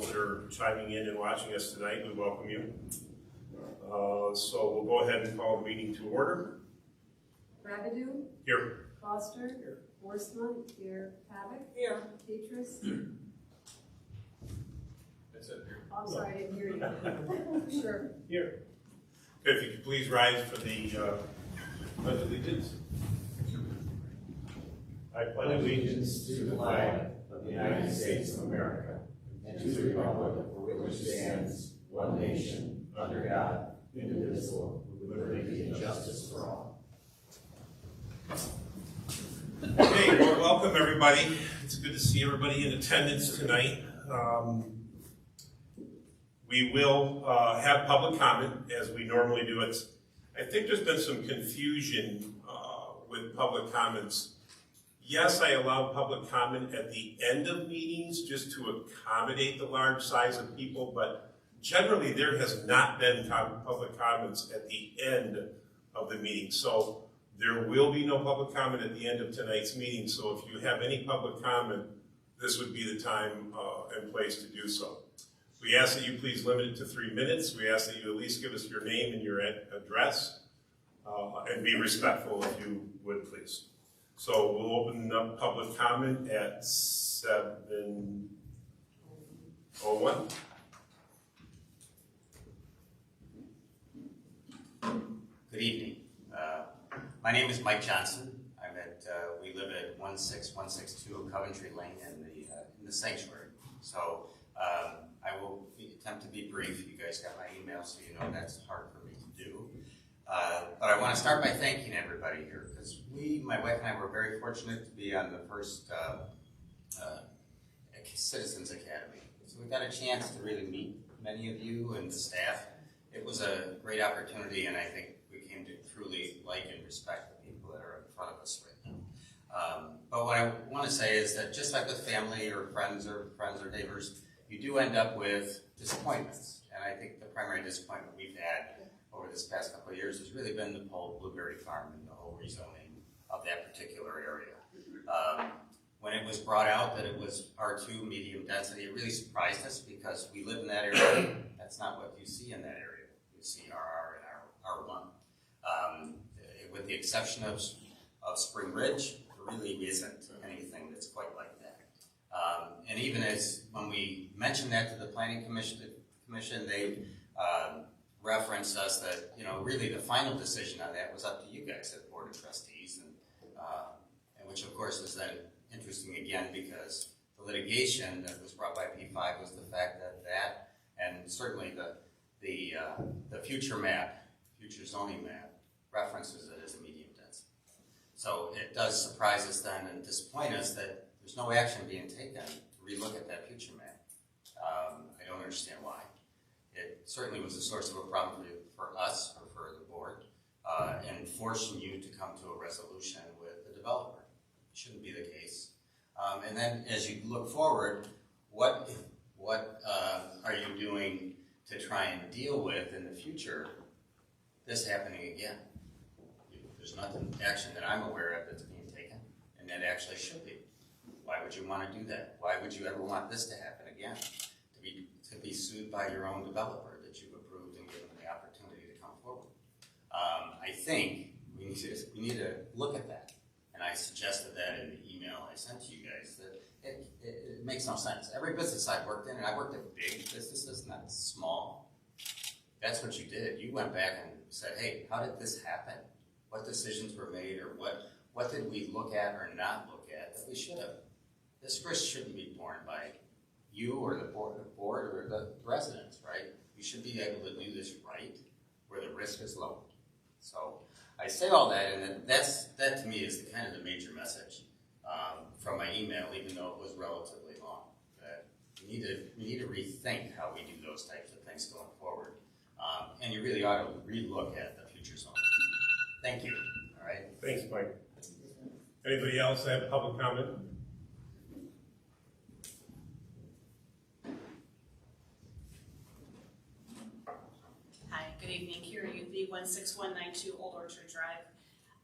those that are chiming in and watching us tonight, we welcome you. So we'll go ahead and call the meeting to order. Rabideau? Here. Foster? Here. Horstman? Here. Havoc? Here. Petrus? That's it. Here. Oh, I'm sorry, I didn't hear you. Sure. Here. Okay, if you could please rise for the Pledge of Allegiance. I pledge allegiance to the flag of the United States of America and to the republic for which it stands, one nation, under God, indivisible, with liberty and justice for all. Okay, well, welcome everybody. It's good to see everybody in attendance tonight. We will have public comment as we normally do. I think there's been some confusion with public comments. Yes, I allow public comment at the end of meetings just to accommodate the large size of people, but generally there has not been public comments at the end of the meeting. So there will be no public comment at the end of tonight's meeting. So if you have any public comment, this would be the time and place to do so. We ask that you please limit it to 3 minutes. We ask that you at least give us your name and your address and be respectful if you would please. So we'll open up public comment at 7:01. Good evening. My name is Mike Johnson. We live at 16162 Coventry Lane in the sanctuary. So I will attempt to be brief. You guys got my email, so you know that's hard for me to do. But I want to start by thanking everybody here, because my wife and I were very fortunate to be on the first Citizens Academy. So we got a chance to really meet many of you and the staff. It was a great opportunity, and I think we came to truly like and respect the people that are in front of us right now. But what I want to say is that just like with family or friends or neighbors, you do end up with disappointments. And I think the primary disappointment we've had over this past couple of years has really been the whole Blueberry Farm and the whole rezoning of that particular area. When it was brought out that it was R2 medium density, it really surprised us because we live in that area. That's not what you see in that area. You see RR and R1. With the exception of Spring Ridge, there really isn't anything that's quite like that. And even when we mentioned that to the Planning Commission, they referenced us that, really the final decision on that was up to you guys at the Board of Trustees, and which of course is then interesting again because the litigation that was brought by P5 was the fact that and certainly the future zoning map references it as a medium density. So it does surprise us then and disappoint us that there's no action being taken to relook at that future map. I don't understand why. It certainly was a source of a problem for us or for the board and forcing you to come to a resolution with the developer. It shouldn't be the case. And then as you look forward, what are you doing to try and deal with in the future this happening again? There's nothing action that I'm aware of that's being taken, and that actually should be. Why would you want to do that? Why would you ever want this to happen again? To be sued by your own developer that you've approved and given the opportunity to come forward. I think we need to look at that, and I suggested that in the email I sent to you guys that it makes no sense. Every business I've worked in, and I worked at big businesses, not small. That's what you did. You went back and said, "Hey, how did this happen? What decisions were made, or what did we look at or not look at that we should have?" This risk shouldn't be borne by you or the board or the residents, right? You should be able to do this right where the risk is low. So I say all that, and that to me is the kind of the major message from my email, even though it was relatively long. That we need to rethink how we do those types of things going forward, and you really ought to relook at the future zone. Thank you. All right. Thanks, Mike. Anybody else have public comment? Good evening, Kira Youthie, 16192 Old Orchard Drive.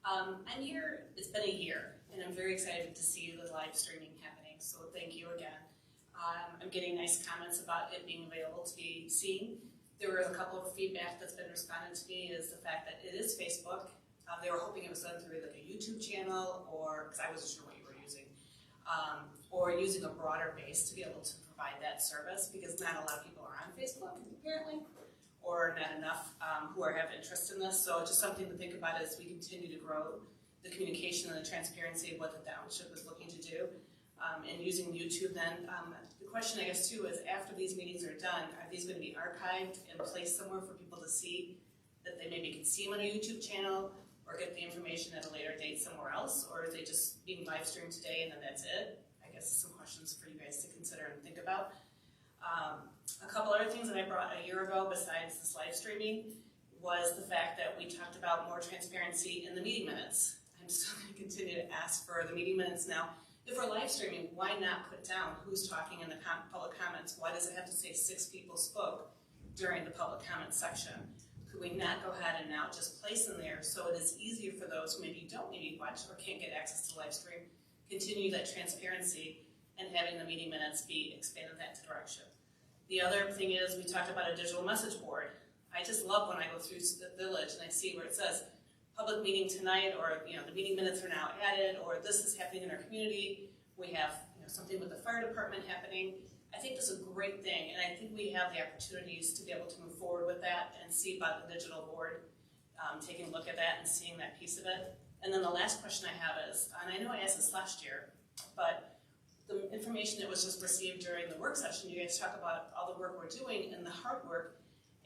I'm here, it's been a year, and I'm very excited to see the live streaming happening, so thank you again. I'm getting nice comments about it being available to be seen. There were a couple of feedback that's been responded to me is the fact that it is Facebook. They were hoping it was done through like a YouTube channel or, because I wasn't sure what you were using, or using a broader base to be able to provide that service because not a lot of people are on Facebook apparently, or not enough who have interest in this. So just something to think about as we continue to grow the communication and the transparency of what the township is looking to do. And using YouTube then, the question I guess too is after these meetings are done, are these going to be archived and placed somewhere for people to see that they maybe can see them on a YouTube channel or get the information at a later date somewhere else, or are they just being live streamed today and then that's it? I guess some questions for you guys to consider and think about. A couple other things that I brought a year ago besides this live streaming was the fact that we talked about more transparency in the meeting minutes. I'm still going to continue to ask for the meeting minutes now. If we're live streaming, why not put down who's talking in the public comments? Why does it have to say 6 people spoke during the public comment section? Could we not go ahead and now just place in there so it is easier for those who maybe don't maybe watch or can't get access to live stream, continue that transparency and having the meeting minutes be expanded that direction. The other thing is we talked about a digital message board. I just love when I go through the village and I see where it says public meeting tonight, or the meeting minutes are now added, or this is happening in our community. We have something with the fire department happening. I think that's a great thing, and I think we have the opportunities to be able to move forward with that and see about the digital board, taking a look at that and seeing that piece of it. And then the last question I have is, and I know I asked this last year, but the information that was just received during the work session, you guys talk about all the work we're doing and the hard work,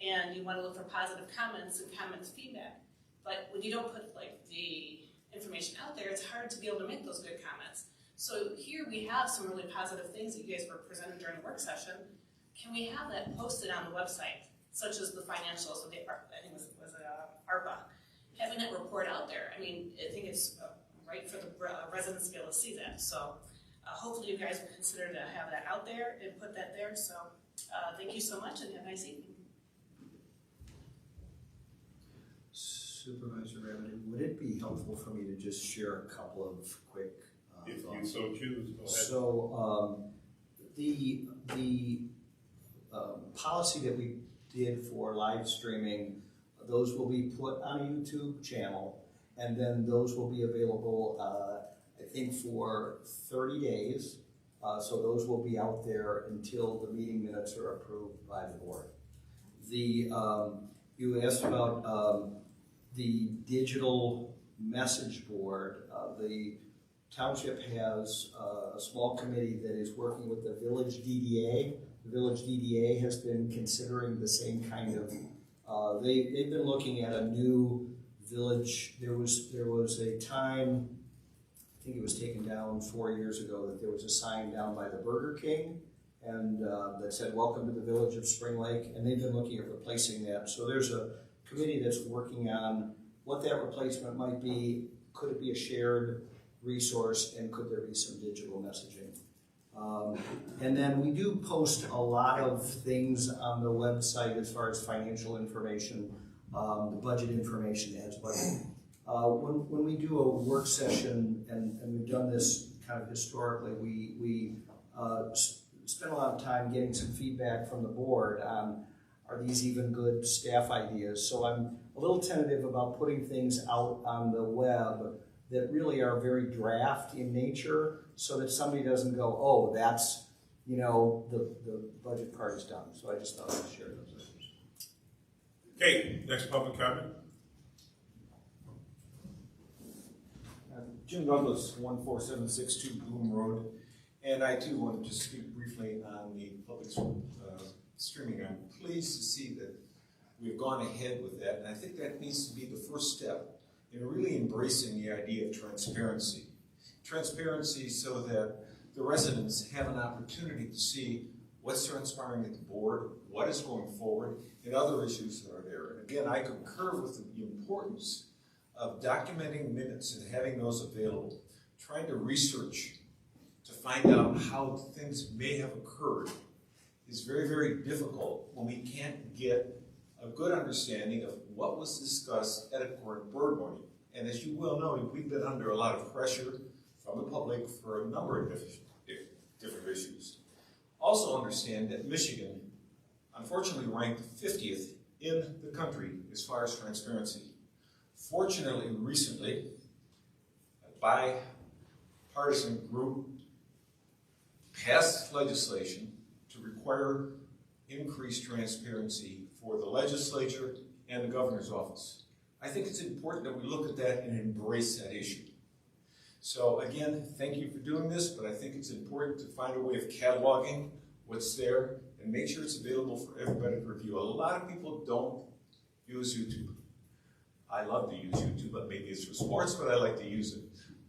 and you want to look for positive comments and comments feedback. But when you don't put like the information out there, it's hard to be able to make those good comments. So here we have some really positive things that you guys were presented during the work session. Can we have that posted on the website, such as the financials, I think it was ARPA, having that report out there? I mean, I think it's right for the residents to be able to see that. So hopefully you guys will consider to have that out there and put that there. So thank you so much and have a nice evening. Supervisor Revenue, would it be helpful for me to just share a couple of quick If thoughts? you so choose, go ahead. So the policy that we did for live streaming, those will be put on a YouTube channel, and then those will be available, I think, for 30 days. So those will be out there until the meeting minutes are approved by the board. You asked about the digital message board. The township has a small committee that is working with the village DDA. The village DDA has been considering the same kind of, they've been looking at a new village. There was a time, I think it was taken down 4 years ago, that there was a sign down by the Burger King and that said, "Welcome to the village of Spring Lake," and they've been looking at replacing that. So there's a committee that's working on what that replacement might be. Could it be a shared resource, and could there be some digital messaging? And then we do post a lot of things on the website as far as financial information, the budget information as well. When we do a work session, and we've done this kind of historically, we spend a lot of time getting some feedback from the board on, are these even good staff ideas? So I'm a little tentative about putting things out on the web that really are very draft in nature, so that somebody doesn't go, "Oh, that's, the budget part is done." So I just thought I'd share those items. Okay, next public comment. Jim Douglas, 14762 Bloom Road, and I too want to just speak briefly on the public streaming. I'm pleased to see that we've gone ahead with that, and I think that needs to be the first step in really embracing the idea of transparency. Transparency so that the residents have an opportunity to see what's transpiring at the board, what is going forward, and other issues that are there. And again, I concur with the importance of documenting minutes and having those available, trying to research to find out how things may have occurred is very, very difficult when we can't get a good understanding of what was discussed at a current board meeting. And as you well know, we've been under a lot of pressure from the public for a number of different issues. Also understand that Michigan, unfortunately, ranked 50th in the country as far as transparency. Fortunately, recently, a bipartisan group passed legislation to require increased transparency for the legislature and the governor's office. I think it's important that we look at that and embrace that issue. So again, thank you for doing this, but I think it's important to find a way of cataloging what's there and make sure it's available for everybody to review. A lot of people don't use YouTube. I love to use YouTube, but maybe it's for sports, but I like to use it.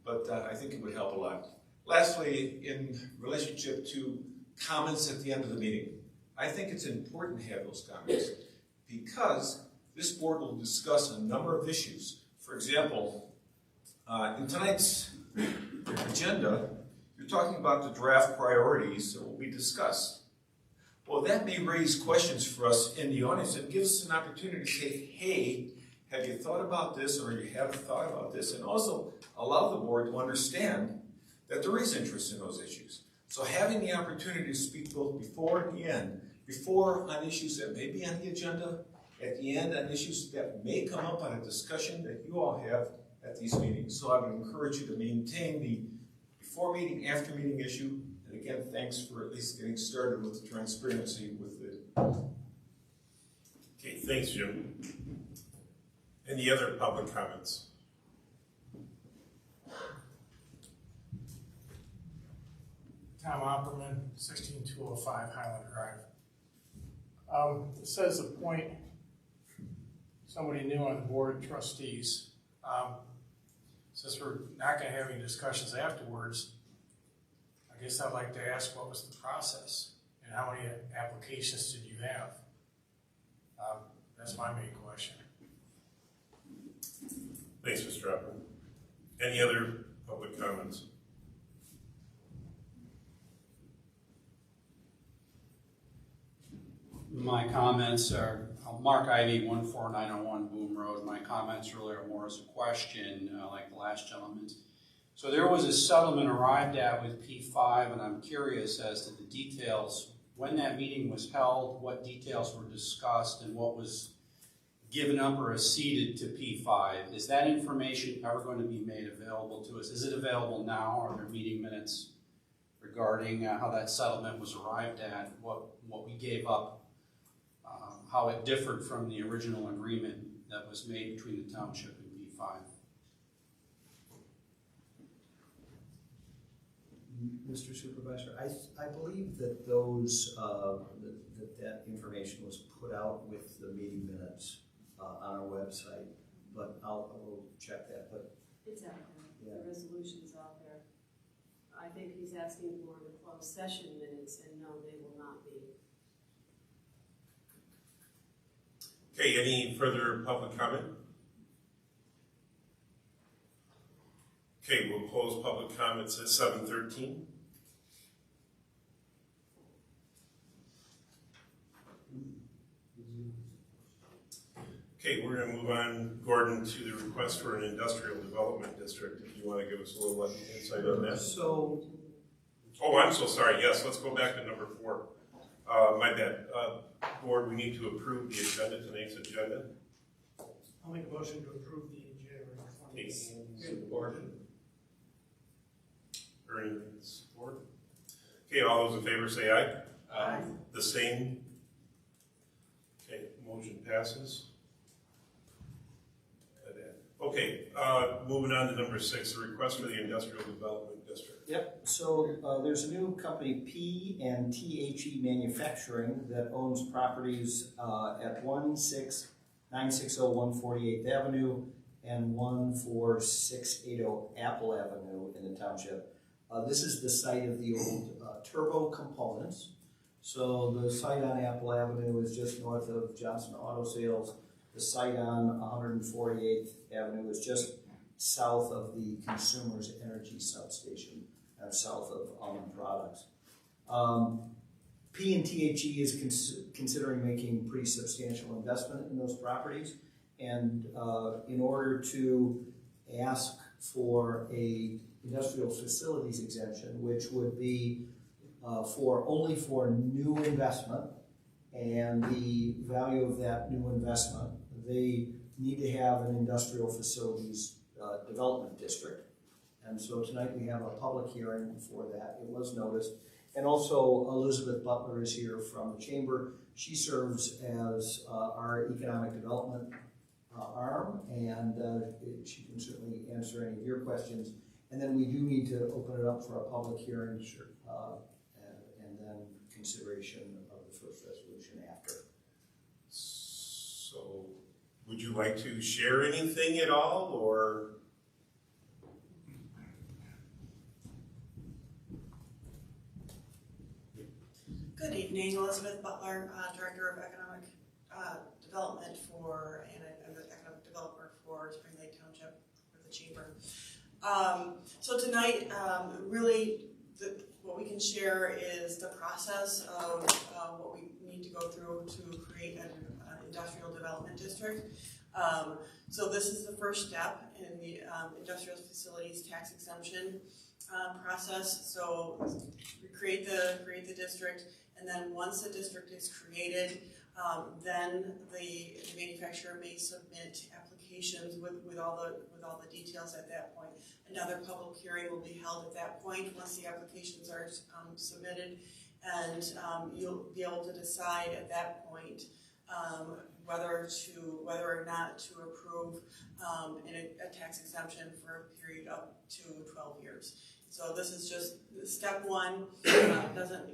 But I think it would help a lot. Lastly, in relationship to comments at the end of the meeting, I think it's important to have those comments because this board will discuss a number of issues. For example, in tonight's agenda, you're talking about the draft priorities that will be discussed. Well, that may raise questions for us in the audience and gives us an opportunity to say, hey, have you thought about this or you haven't thought about this? And also allow the board to understand that there is interest in those issues. So having the opportunity to speak both before and the end, before on issues that may be on the agenda, at the end on issues that may come up on a discussion that you all have at these meetings. So I would encourage you to maintain the before meeting, after meeting issue. And again, thanks for at least getting started with the transparency with the... Okay, thanks, Jim. Any other public comments? Tom Opperman, 16205 Highland Drive. It says appoint somebody new on the board of trustees. Since we're not going to have any discussions afterwards, I guess I'd like to ask what was the process and how many applications did you have? That's my main question. Thanks, Mr. Upman. Any other public comments? My comments are, Mark Ivy, 14901 Boom Road. My comments really are more as a question, like the last gentleman's. So there was a settlement arrived at with P5, and I'm curious as to the details, when that meeting was held, what details were discussed, and what was given up or acceded to P5. Is that information ever going to be made available to us? Is it available now? Are there meeting minutes regarding how that settlement was arrived at, what we gave up, how it differed from the original agreement that was made between the township and P5? Mr. Supervisor, I believe that those that information was put out with the meeting minutes on our website, but I will check that. But It's out there, Yeah. the resolution's out there. I think he's asking for the closed session minutes, and no, they will not be. Okay, any further public comment? Okay, we'll close public comments at 7:13. Okay, we're gonna move on, Gordon, to the request for an industrial development district. If you wanna give us a little insight on that. So, Oh, I'm so sorry, yes, let's go back to number 4. My bad. Board, we need to approve the agenda, tonight's agenda. I'll make a motion to approve the January 20th. Gordon. Ernie, support. Okay, all those in favor say aye. Aye. The same. Okay, motion passes. Okay, moving on to number 6, the request for the industrial development district. yep, so there's a new company, P&THE Manufacturing, that owns properties at 16960 148th Avenue and 14680 Apple Avenue in the township. This is the site of the old Turbo Components. So the site on Apple Avenue is just north of Johnson Auto Sales. The site on 148th Avenue is just south of the Consumers Energy substation, south of Almond Products. P&THE is considering making pretty substantial investment in those properties, and in order to ask for a industrial facilities exemption, which would be only for new investment, and the value of that new investment, they need to have an industrial facilities development district. And so tonight we have a public hearing for that. It was noticed. And also Elizabeth Butler is here from the chamber. She serves as our economic development arm, and she can certainly answer any of your questions. And then we do need to open it up for a public hearing. Sure. And then consideration of the first resolution after. So, would you like to share anything at all, or? Good evening, Elizabeth Butler, Director of Economic Development and I'm the Economic Developer for Spring Lake Township for the Chamber. So tonight, really, what we can share is the process of what we need to go through to create an industrial development district. So this is the first step in the industrial facilities tax exemption process. So we create the district, and then once the district is created, then the manufacturer may submit applications with all the details at that point. Another public hearing will be held at that point once the applications are submitted, and you'll be able to decide at that point whether or not to approve a tax exemption for a period up to 12 years. So this is just step one. Doesn't,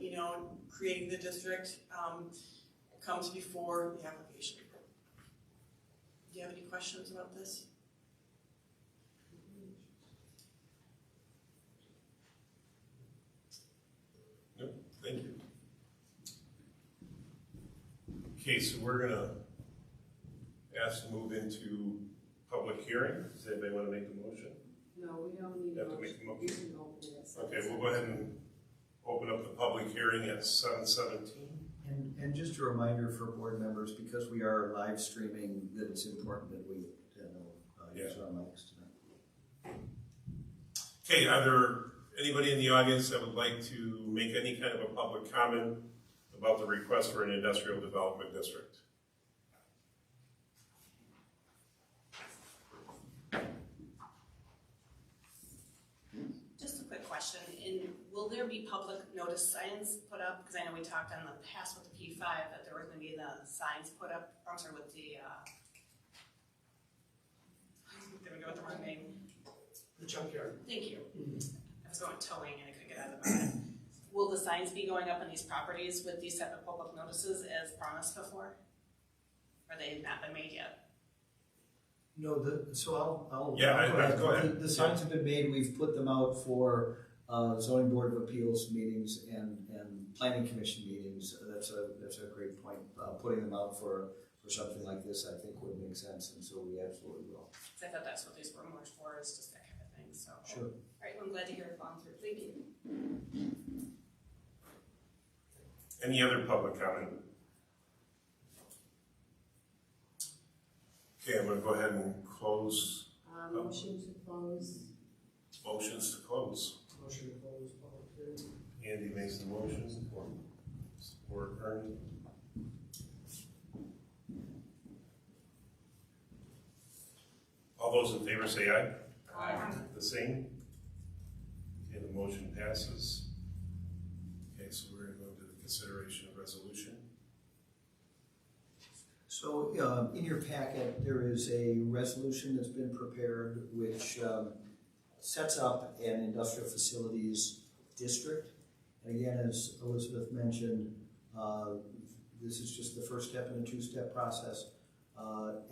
creating the district comes before the application. Do you have any questions about this? No, thank you. Okay, so we're gonna ask to move into public hearing. Does anybody want to make a motion? No, we don't need You a have to motion. make a motion. You can open it at 7:17. Okay, we'll go ahead and open up the public hearing at 7:17. And just a reminder for board members, because we are live streaming, that it's important that we use our mics tonight. Okay, are there anybody in the audience that would like to make any kind of a public comment about the request for an industrial development district? Just a quick question, will there be public notice signs put up? Because I know we talked in the past with the P5 that there were going to be the signs put up, with the, I'm going to go with the wrong name. The junkyard. Thank you. I was going towing and I couldn't get out of the mind. Will the signs be going up on these properties with these type of public notices as promised before? Or they have not been made yet? No, I'll Yeah, go ahead. go ahead. The signs have been made. We've put them out for zoning board of appeals meetings and planning commission meetings. That's a great point. Putting them out for something like this, I think, would make sense, and so we absolutely will. I thought that's what these were more for, is just that kind of thing. So Sure. All right, well, I'm glad to hear it gone through. Thank you. Any other public comment? Okay, I'm going to go ahead and close. Motion to close. Motions to close. Motion to close public hearing. Andy makes the motion. Support Ernie. All those in favor say aye. Aye. The same. Okay, the motion passes. Okay, so we're going to go to the consideration of resolution. So in your packet, there is a resolution that's been prepared which sets up an industrial facilities district. And again, as Elizabeth mentioned, this is just the first step in a two-step process.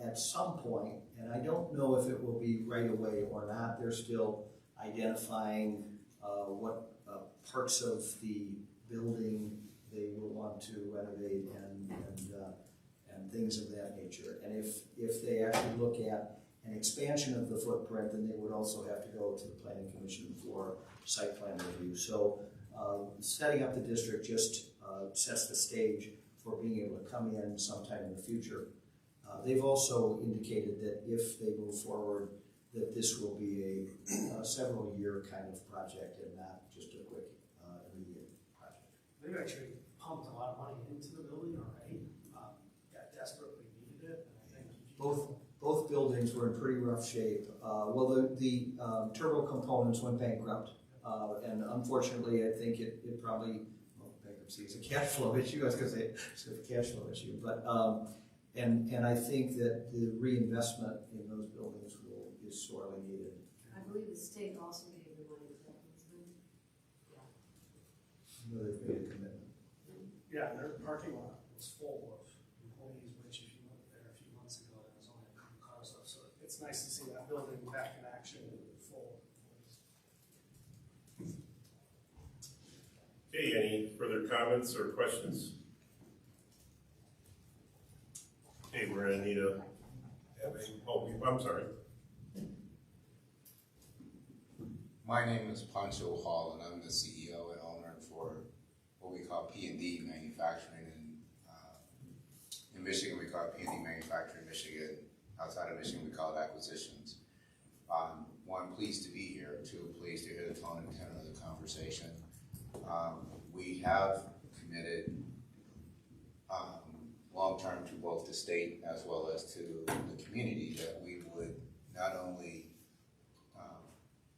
At some point, and I don't know if it will be right away or not, they're still identifying what parts of the building they will want to renovate and things of that nature. And if they actually look at an expansion of the footprint, then they would also have to go to the Planning Commission for site plan review. So setting up the district just sets the stage for being able to come in sometime in the future. They've also indicated that if they move forward, that this will be a several-year kind of project and not just a quick immediate project. They've actually pumped a lot of money into the building already, that desperately needed it, and I think. Both buildings were in pretty rough shape. Well, the turbo components went bankrupt, and unfortunately, I think it probably, well, bankruptcy is a cash flow issue. I was going to say it's a cash flow issue, but and I think that the reinvestment in those buildings is sorely needed. I believe the state also gave the money for that, wasn't it? I know they've made a commitment. Yeah, and their parking lot was full of employees, which if you went there a few months ago, there was only a couple cars left, so it's nice to see that building back in action, full. Okay, any further comments or questions? Okay, we're gonna need I'm sorry. My name is Pancho Hall, and I'm the CEO and owner for what we call P&D Manufacturing. In Michigan, we call it P&D Manufacturing. Michigan, outside of Michigan, we call it acquisitions. One, pleased to be here. Two, pleased to hear the tone and tenor of the conversation. We have committed long-term to both the state as well as to the community that we would not only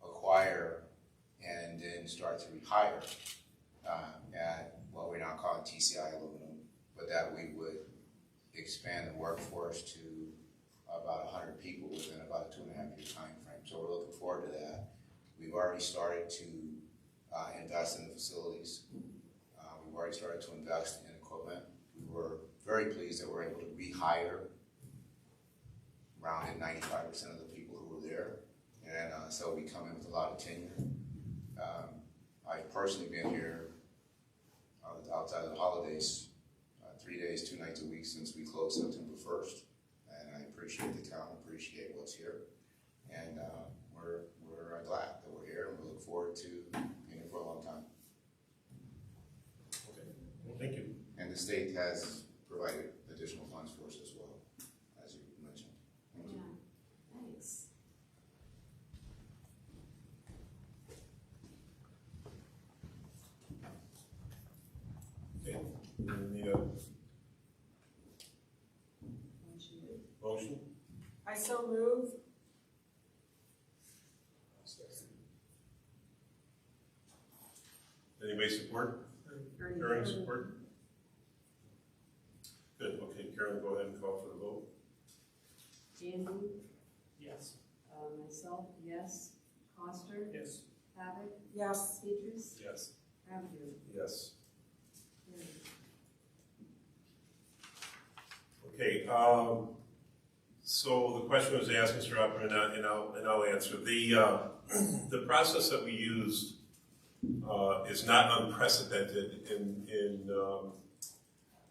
acquire and then start to rehire at what we're now calling TCI Aluminum, but that we would expand the workforce to about 100 people within about a 2.5-year time frame. So we're looking forward to that. We've already started to invest in the facilities. We've already started to invest in equipment. We were very pleased that we're able to rehire around 95% of the people who were there. And so we come in with a lot of tenure. I've personally been here outside of the holidays 3 days, 2 nights a week since we closed September 1st. And I appreciate the town, appreciate what's here. And we're glad that we're here, and we look forward to being here for a long time. Okay, well, thank you. And the state has provided additional funds for us as well, as you mentioned. Thank you. Yeah, thanks. Okay, we need a motion. I so move. Anybody support? Karen support? Good, okay, Karen, go ahead and call for the vote. Andy, Yes. myself, yes. Coster, Yes. Pavick, Yes. Petrus, Yes. Avenue. Yes. Carried. Okay, so the question was asked, Mr. Upman, and I'll answer. The process that we used is not unprecedented in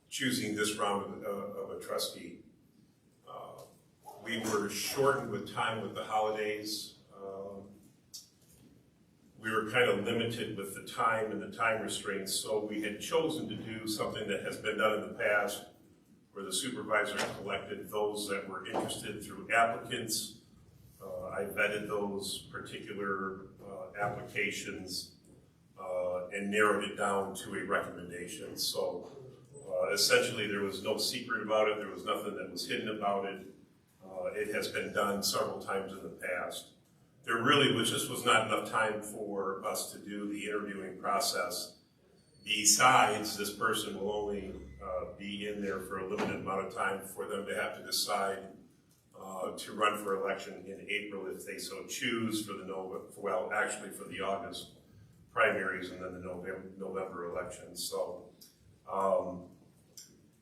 choosing this round of a trustee. We were shortened with time with the holidays. We were kind of limited with the time and the time restraints, so we had chosen to do something that has been done in the past, where the supervisor collected those that were interested through applicants. I vetted those particular applications and narrowed it down to a recommendation. So essentially there was no secret about it, there was nothing that was hidden about it. It has been done several times in the past. There really was not enough time for us to do the interviewing process. Besides, this person will only be in there for a limited amount of time for them to have to decide to run for election in April if they so choose for the August primaries and then the November elections. So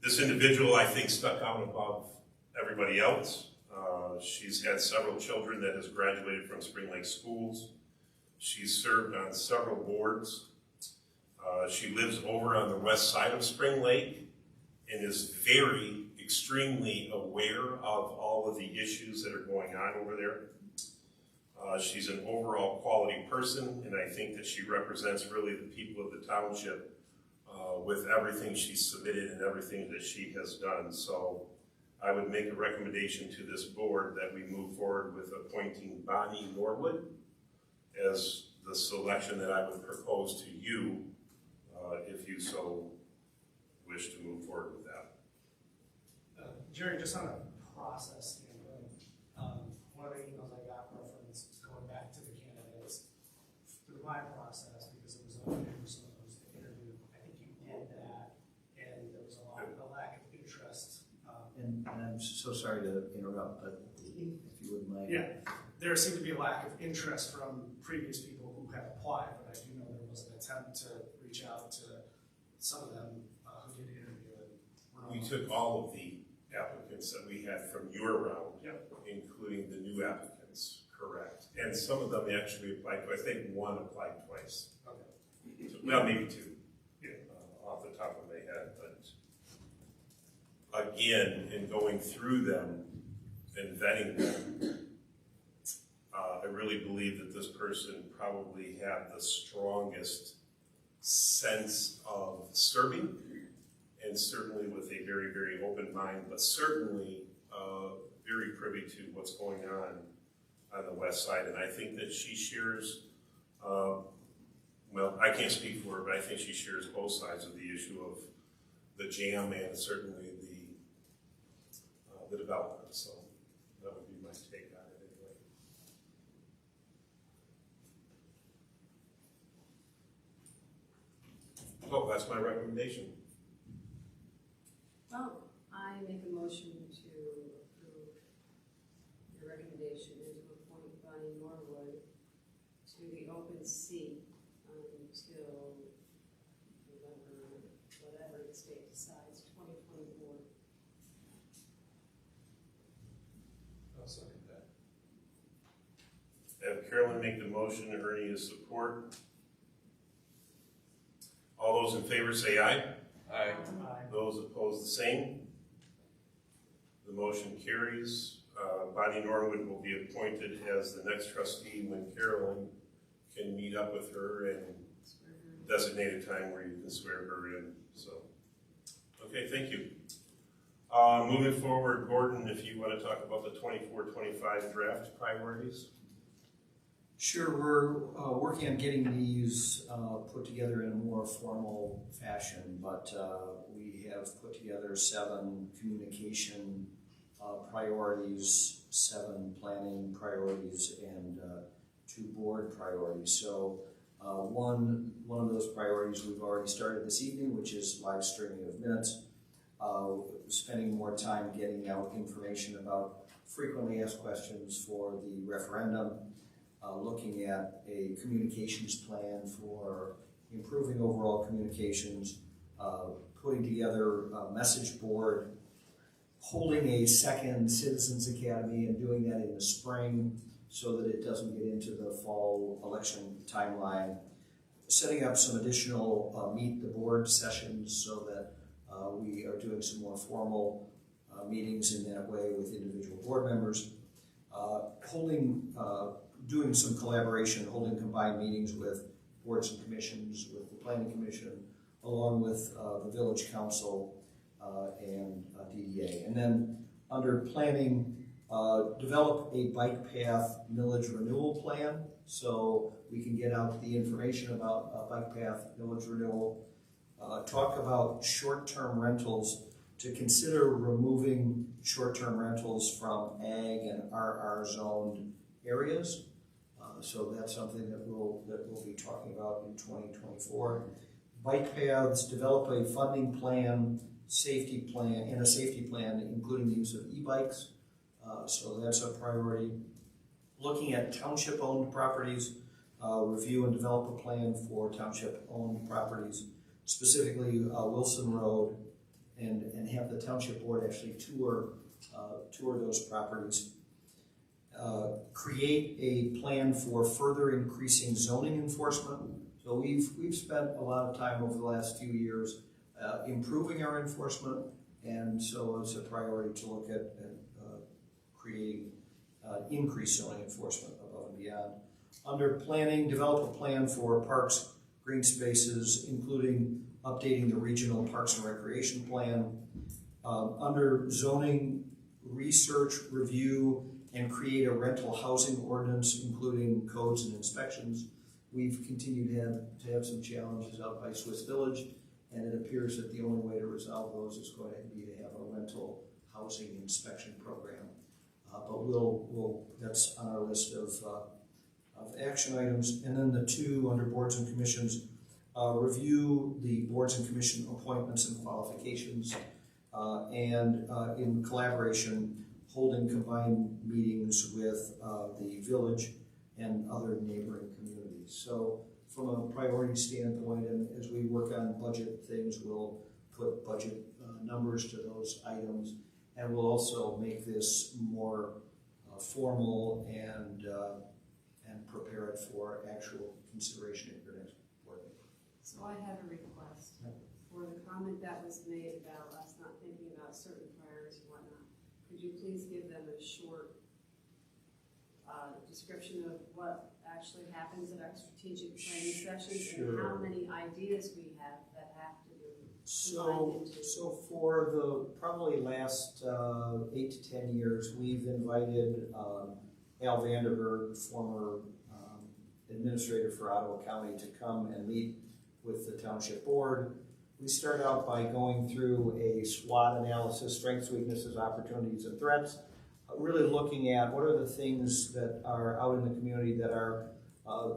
this individual, I think, stuck out above everybody else. She's had several children that has graduated from Spring Lake schools. She's served on several boards. She lives over on the west side of Spring Lake and is extremely aware of all of the issues that are going on over there. She's an overall quality person, and I think that she represents really the people of the township with everything she's submitted and everything that she has done. So I would make a recommendation to this board that we move forward with appointing Bonnie Norwood as the selection that I would propose to you if you so wish to move forward with that. Jerry, just on a process standpoint, one of the emails I got referenced going back to the candidates through my process, because it was open for some of those to interview. I think you did that, and there was a lack of interest. And I'm so sorry to interrupt, but if you wouldn't mind. Yeah, there seemed to be a lack of interest from previous people who had applied, but I do know there was an attempt to reach out to some of them who did interview. We took all of the applicants that we had from your round, Yep. including the new applicants, correct? And some of them actually applied twice. I think one applied twice. Okay. So, well, maybe two, off the top of my head. But again, in going through them and vetting them, I really believe that this person probably had the strongest sense of serving, and certainly with a very, very open mind, but certainly very privy to what's going on the west side. And I think that she shares, well, I can't speak for her, but I think she shares both sides of the issue of the jam and certainly the development. So that would be my take on it anyway. So that's my recommendation. Well, I make a motion to approve your recommendation and to appoint Bonnie Norwood to the open seat until November, whatever the state decides, 2024. I'll second that. Have Carolyn make the motion, Ernie is support. All those in favor say aye. Aye. Those opposed, the same. The motion carries. Bonnie Norwood will be appointed as the next trustee when Carolyn can meet up with her and designate a time where you can swear her in. So, okay, thank you. Moving forward, Gordon, if you want to talk about the 24-25 draft priorities. Sure, we're working on getting these put together in a more formal fashion, but we have put together 7 communication priorities, 7 planning priorities, and 2 board priorities. So one of those priorities we've already started this evening, which is live streaming of minutes, spending more time getting out information about frequently asked questions for the referendum, looking at a communications plan for improving overall communications, putting together a message board, holding a second Citizens Academy and doing that in the spring so that it doesn't get into the fall election timeline, setting up some additional meet the board sessions so that we are doing some more formal meetings in that way with individual board members, doing some collaboration, holding combined meetings with boards and commissions, with the Planning Commission, along with the Village Council and DDA. And then under planning, develop a bike path millage renewal plan so we can get out the information about bike path millage renewal. Talk about short-term rentals, to consider removing short-term rentals from ag and RR zoned areas. So that's something that we'll be talking about in 2024. Bike paths, develop a funding plan, safety plan, and a safety plan, including the use of e-bikes. So that's a priority. Looking at township-owned properties, review and develop a plan for township-owned properties, specifically Wilson Road, and have the township board actually tour those properties. Create a plan for further increasing zoning enforcement. So we've spent a lot of time over the last few years improving our enforcement, and so it's a priority to look at creating increased zoning enforcement above and beyond. Under planning, develop a plan for parks, green spaces, including updating the regional parks and recreation plan. Under zoning, research, review, and create a rental housing ordinance, including codes and inspections. we've continued to have some challenges out by Swiss Village, and it appears that the only way to resolve those is going to be to have a rental housing inspection program. But that's on our list of action items. And then the two under boards and commissions, review the boards and commission appointments and qualifications, and in collaboration, holding combined meetings with the village and other neighboring communities. So from a priority standpoint, and as we work on budget things, we'll put budget numbers to those items, and we'll also make this more formal and prepare it for actual consideration at your next board meeting. So I have a request for the comment that was made about us not thinking about certain priorities and whatnot. Could you please give them a short description of what actually happens at our strategic planning sessions and how many ideas we have that have to be combined into? So for the probably last 8 to 10 years, we've invited Al Vanderberg, former administrator for Ottawa County, to come and meet with the township board. We start out by going through a SWOT analysis, strengths, weaknesses, opportunities, and threats, really looking at what are the things that are out in the community that are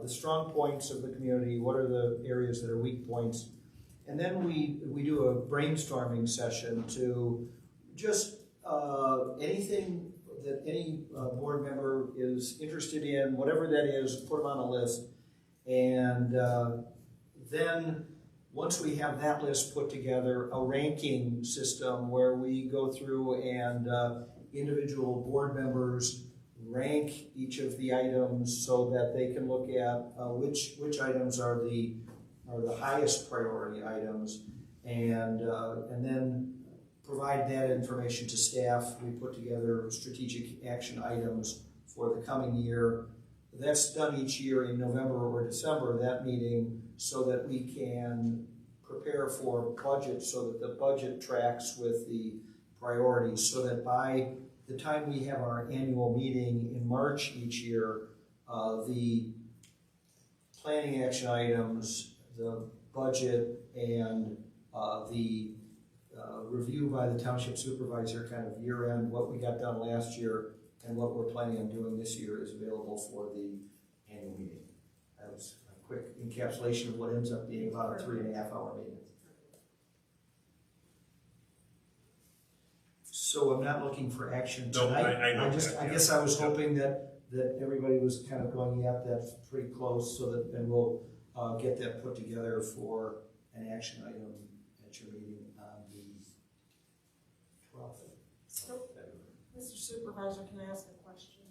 the strong points of the community, what are the areas that are weak points, and then we do a brainstorming session to just anything that any board member is interested in, whatever that is, put them on a list. And then once we have that list put together, a ranking system where we go through and individual board members rank each of the items so that they can look at which items are the highest priority items, and then provide that information to staff. We put together strategic action items for the coming year. That's done each year in November or December, that meeting, so that we can prepare for budget, so that the budget tracks with the priorities, so that by the time we have our annual meeting in March each year, the planning action items, the budget, and the review by the township supervisor, kind of year end, what we got done last year and what we're planning on doing this year, is available for the annual meeting. That was a quick encapsulation of what ends up being about a 3.5 hour meeting. So I'm not looking for action tonight. No, I know. I guess I was hoping that everybody was kind of going, yep, that's pretty close, so that then we'll get that put together for an action item at your meeting on the 12th of February. Mr. Supervisor, can I ask a question?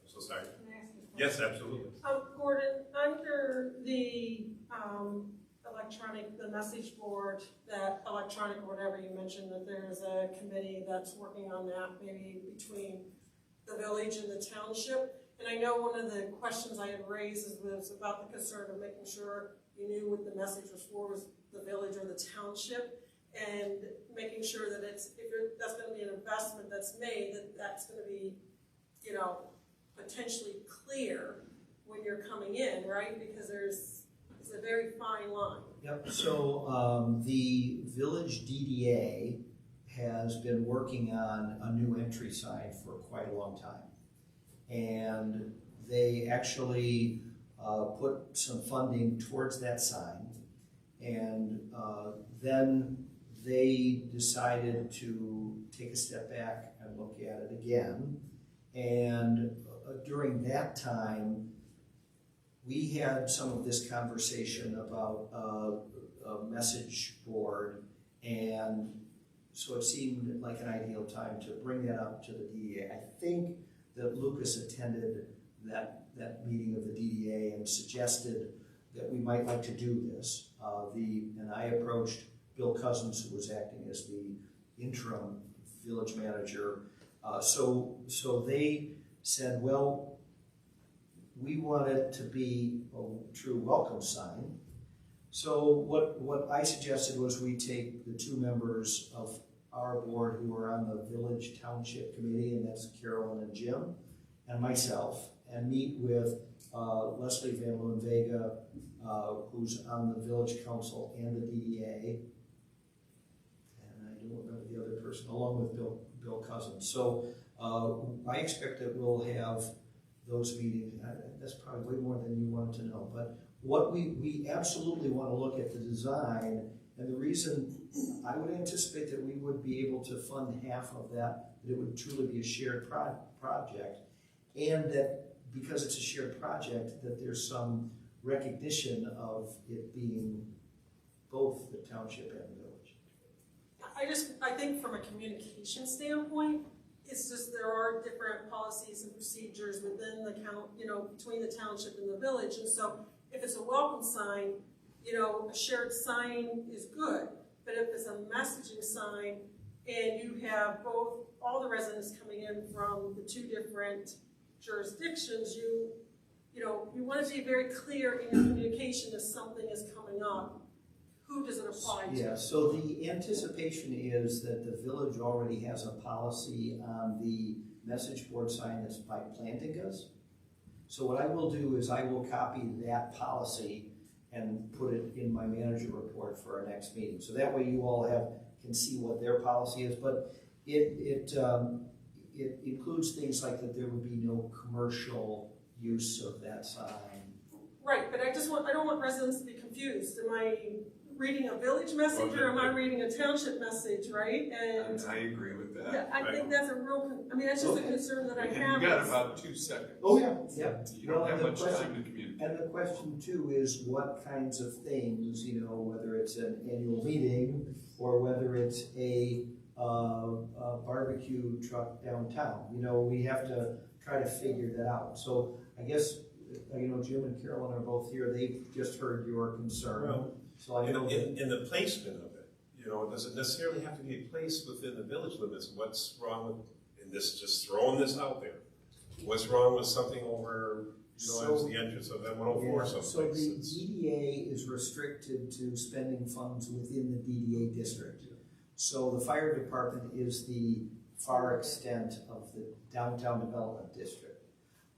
I'm so sorry. Can I ask a question? Yes, absolutely. Gordon, under the the message board, that electronic or whatever, you mentioned that there's a committee that's working on that, maybe between the village and the township. And I know one of the questions I had raised was about the concern of making sure you knew what the message was for, was the village or the township, and making sure that that's going to be an investment that's made, that's going to be, potentially clear when you're coming in, right? Because it's a very fine line. Yep, so the village DDA has been working on a new entry sign for quite a long time. And they actually put some funding towards that sign. And then they decided to take a step back and look at it again. And during that time, we had some of this conversation about a message board, and so it seemed like an ideal time to bring that up to the DDA. I think that Lucas attended that meeting of the DDA and suggested that we might like to do this. And I approached Bill Cousins, who was acting as the interim village manager. So they said, well, we want it to be a true welcome sign. So what I suggested was we take the two members of our board who are on the village township committee, and that's Carolyn and Jim, and myself, and meet with Leslie Van Loon Vega, who's on the village council and the DDA. And I don't remember the other person, along with Bill Cousins. So I expect that we'll have those meetings. That's probably way more than you wanted to know. But what we absolutely want to look at the design, and the reason I would anticipate that we would be able to fund half of that it would truly be a shared project, and that because it's a shared project, that there's some recognition of it being both the township and the village. I think from a communication standpoint, it's just there are different policies and procedures within the between the township and the village, and so if it's a welcome sign, a shared sign is good, but if it's a messaging sign and you have all the residents coming in from the two different jurisdictions, you want to be very clear in your communication if something is coming up. Who does it apply to? Yeah, so the anticipation is that the village already has a policy on the message board sign that's by Plantingas. So what I will do is I will copy that policy and put it in my manager report for our next meeting. So that way you all can see what their policy is, but it includes things like that there would be no commercial use of that sign. Right, but I don't want residents to be confused. Am I reading a village message or am I reading a township message, right? And I agree with that. yeah, I think that's a real, that's just a concern that I have. You got about 2 seconds. Oh, yeah. You don't have much time to communicate. And the question too is what kinds of things, whether it's an annual meeting or whether it's a barbecue truck downtown. We have to try to figure that out. So I guess, Jim and Carolyn are both here. They've just heard your concern. Well, so I know in the placement of it, it doesn't necessarily have to be placed within the village limits. What's wrong with, and this, just throwing this out there, what's wrong with something over, as the entrance of M104 someplace? So the DDA is restricted to spending funds within the DDA district. So the fire department is the far extent of the downtown development district.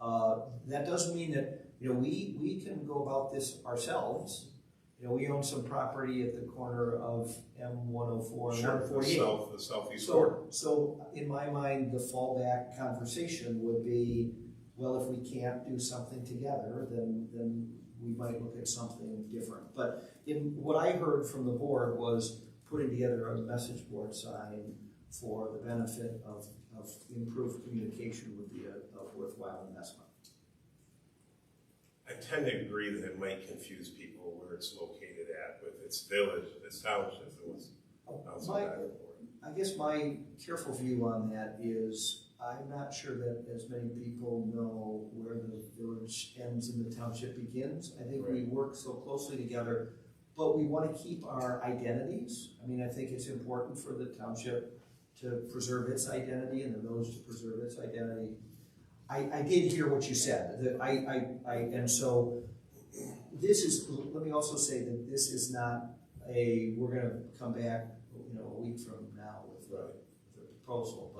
That doesn't mean that, we can go about this ourselves. We own some property at the corner of M104 and 148. The southeast corner. So in my mind, the fallback conversation would be, well, if we can't do something together, then we might look at something different. But what I heard from the board was putting together a message board sign for the benefit of improved communication would be a worthwhile investment. I tend to agree that it might confuse people where it's located at, with its village, its township, and what's outside that. I guess my careful view on that is I'm not sure that as many people know where the village ends and the township begins. I think we work so closely together, but we want to keep our identities. I think it's important for the township to preserve its identity and the village to preserve its identity. I did hear what you said. And so this is, let me also say that this is not we're going to come back, a week from now with a proposal,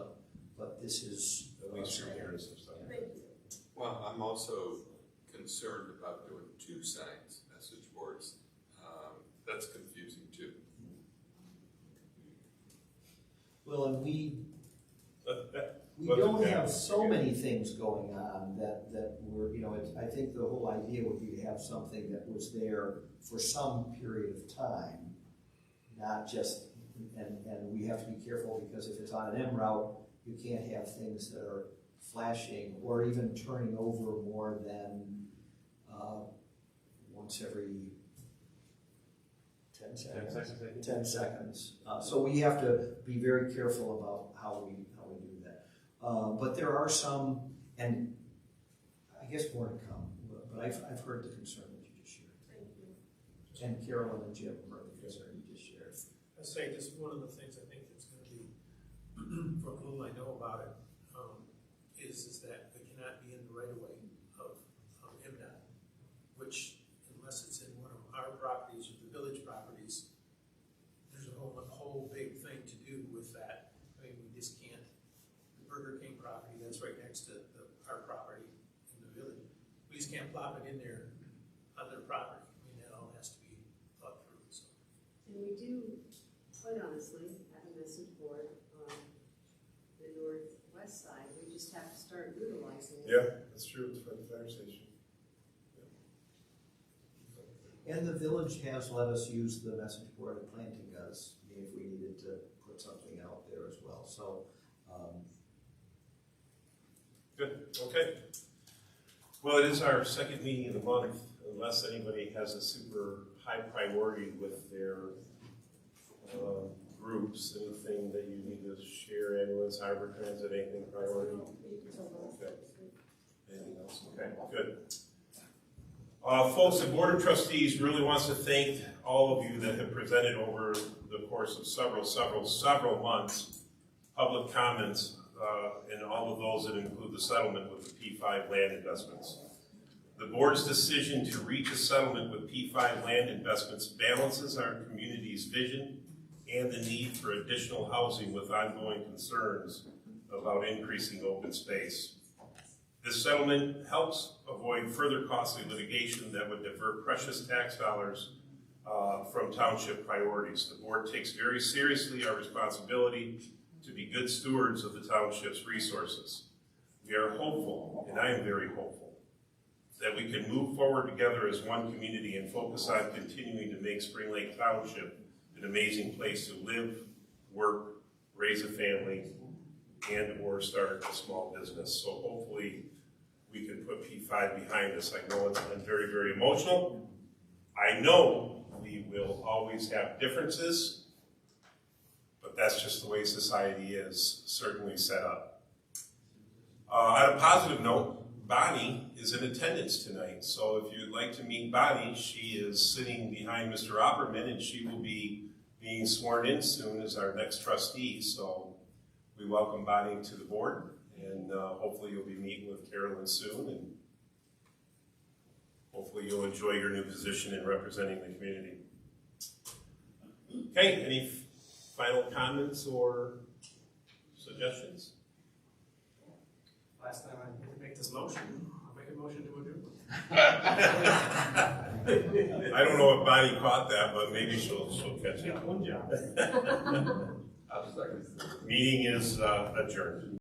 but this is. At least you're hearing some stuff. Well, I'm also concerned about doing 2 signs, message boards. That's confusing too. Well, and we don't have so many things going on that we're, I think the whole idea would be to have something that was there for some period of time, not just, and we have to be careful because if it's on an M route, you can't have things that are flashing or even turning over more than once every 10 seconds. So we have to be very careful about how we do that. But there are some, and I guess more to come, but I've heard the concern that you just shared. Thank you. And Carolyn and Jim heard the concern you just shared. I say just one of the things I think that's going to be, from whom I know about it, is that it cannot be in the right of way of MDOT, which unless it's in one of our properties or the village properties, there's a whole big thing to do with that. We just can't. The Burger King property that's right next to our property in the village, police can't plop it in there on their property. I mean, that all has to be thought through, so. And we do, quite honestly, have a message board on the northwest side. We just have to start utilizing it. Yeah, that's true, it's for the fire station. And the village has let us use the message board at Plantinga's if we needed to put something out there as well, so. Good, okay. Well, it is our second meeting of the month, unless anybody has a super high priority with their groups, anything that you need to share, ambulance, harbor transit, anything priority? Okay. Anything else? Okay, good. Folks, the Board of Trustees really wants to thank all of you that have presented over the course of several months, public comments, and all of those that include the settlement with the P5 land investments. The board's decision to reach a settlement with P5 land investments balances our community's vision and the need for additional housing with ongoing concerns about increasing open space. This settlement helps avoid further costly litigation that would divert precious tax dollars from township priorities. The board takes very seriously our responsibility to be good stewards of the township's resources. We are hopeful, and I am very hopeful, that we can move forward together as one community and focus on continuing to make Spring Lake Township an amazing place to live, work, raise a family, and or start a small business. So hopefully we can put P5 behind us. I know it's been very, very emotional. I know we will always have differences, but that's just the way society is certainly set up. On a positive note, Bonnie is in attendance tonight. So if you'd like to meet Bonnie, she is sitting behind Mr. Opperman, and she will be being sworn in soon as our next trustee. So we welcome Bonnie to the board, and hopefully you'll be meeting with Carolyn soon, and hopefully you'll enjoy your new position in representing the community. Okay, any final comments or suggestions? Last time I didn't make this motion, I'll make a motion to adjourn. I don't know if Bonnie caught that, but maybe she'll catch it. One job. Meeting is adjourned.